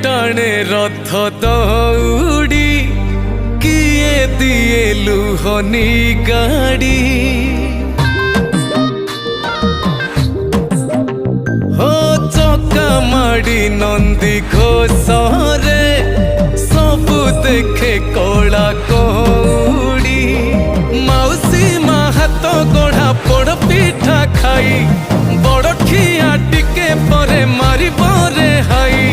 टाणे रथ दौड़ी किए दिए लुहनी गाड़ी हो चका माड़ी नंदी घोषरे सबु देखे कला कौड़ी मौसी माँ हाथ गढ़ा पोड़ पिठा खाई बड़ खिया टिके परे मारी बरे हाई